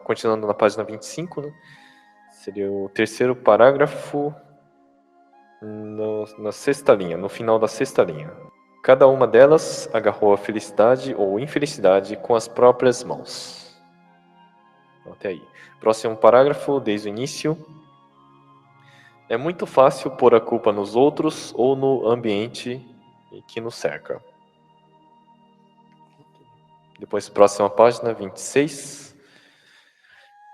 Continuando na página 25, né? Seria o terceiro parágrafo na sexta linha, no final da sexta linha. Cada uma delas agarrou a felicidade ou infelicidade com as próprias mãos. Até aí. Próximo parágrafo, desde o início. É muito fácil pôr a culpa nos outros ou no ambiente que nos cerca. Depois, próxima página, 26.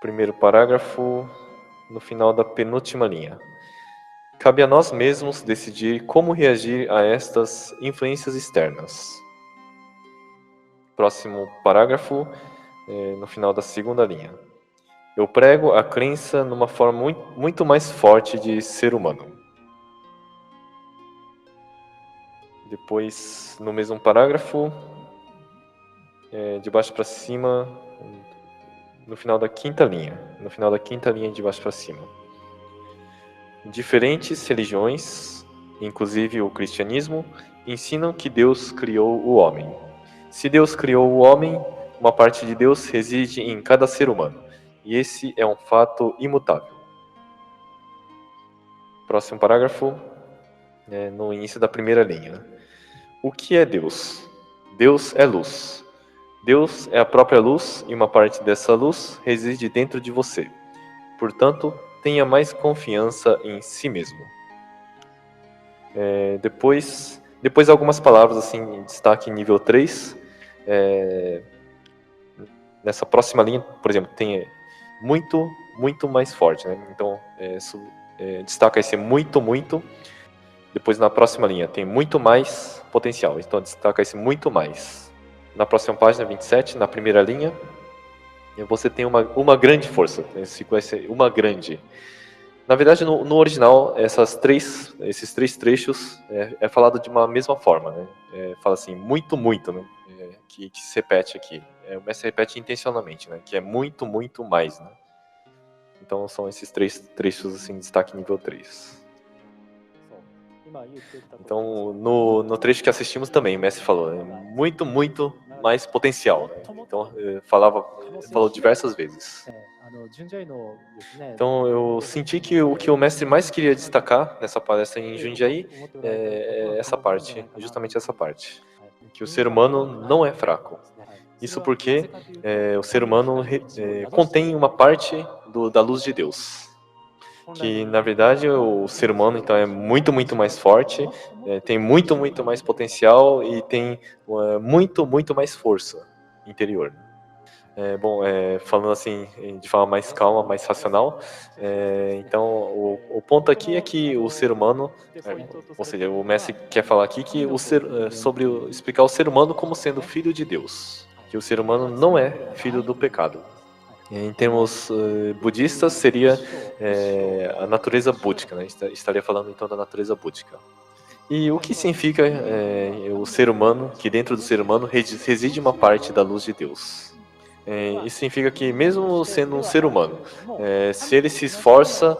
Primeiro parágrafo, no final da penúltima linha. Cabe a nós mesmos decidir como reagir a estas influências externas. Próximo parágrafo, no final da segunda linha. Eu prego a crença numa forma muito mais forte de ser humano. Depois, no mesmo parágrafo, de baixo para cima, no final da quinta linha. No final da quinta linha, de baixo para cima. Diferentes religiões, inclusive o cristianismo, ensinam que Deus criou o homem. Se Deus criou o homem, uma parte de Deus reside em cada ser humano. E esse é um fato imutável. Próximo parágrafo, no início da primeira linha. O que é Deus? Deus é luz. Deus é a própria luz e uma parte dessa luz reside dentro de você. Portanto, tenha mais confiança em si mesmo. Depois algumas palavras assim, em destaque em nível 3. Nessa próxima linha, por exemplo, tem muito, muito mais forte, né? Então, destaca esse muito, muito. Depois, na próxima linha, tem muito mais potencial. Então, destaca esse muito mais. Na próxima página, 27, na primeira linha, você tem uma grande força. Esse vai ser uma grande. Na verdade, no original, esses três trechos é falado de uma mesma forma, né? Fala assim, muito, muito, né? Que se repete aqui. O mestre repete intencionalmente, né? Que é muito, muito mais, né? Então, são esses três trechos, assim, destaque nível 3. Então, no trecho que assistimos também, o mestre falou, muito, muito mais potencial, né? Então, falou diversas vezes. Então, eu senti que o que o mestre mais queria destacar nessa palestra em Jundiaí é essa parte, justamente essa parte. Que o ser humano não é fraco. Isso porque o ser humano contém uma parte da luz de Deus. Que, na verdade, o ser humano então, é muito, muito mais forte, tem muito, muito mais potencial e tem muito, muito mais força interior. Falando assim, de forma mais calma, mais racional, então o ponto aqui é que o ser humano, ou seja, o mestre quer falar aqui que explicar o ser humano como sendo filho de Deus, que o ser humano não é filho do pecado. Em termos budistas, seria a natureza búdica, né? Estaria falando então da natureza búdica. E o que significa o ser humano, que dentro do ser humano reside uma parte da luz de Deus? Isso significa que mesmo sendo um ser humano, se ele se esforça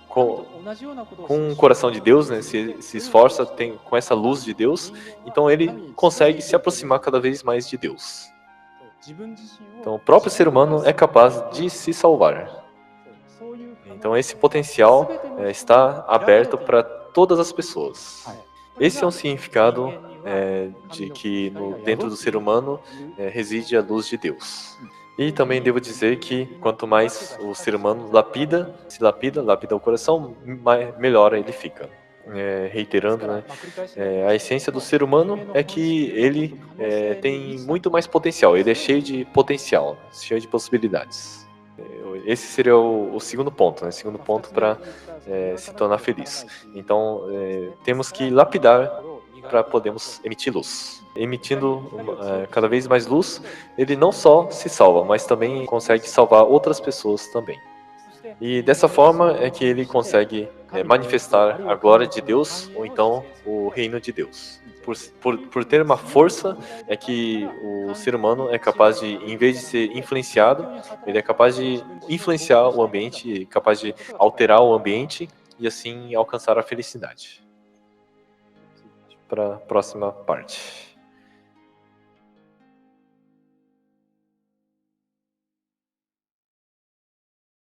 com o coração de Deus, né, se esforça com essa luz de Deus, então ele consegue se aproximar cada vez mais de Deus. Então o próprio ser humano é capaz de se salvar. Então esse potencial está aberto para todas as pessoas. Esse é um significado de que dentro do ser humano reside a luz de Deus. E também devo dizer que quanto mais o ser humano lapida o coração, melhor ele fica. Reiterando, né, a essência do ser humano é que ele tem muito mais potencial, ele é cheio de potencial, cheio de possibilidades. Esse seria o segundo ponto, né? Segundo ponto para se tornar feliz. Então, temos que lapidar para podermos emitir luz. Emitindo cada vez mais luz, ele não só se salva, mas também consegue salvar outras pessoas também. E dessa forma é que ele consegue manifestar a glória de Deus, ou então o reino de Deus. Por ter uma força, é que o ser humano é capaz de, em vez de ser influenciado, ele é capaz de influenciar o ambiente, capaz de alterar o ambiente e assim alcançar a felicidade. Para a próxima parte.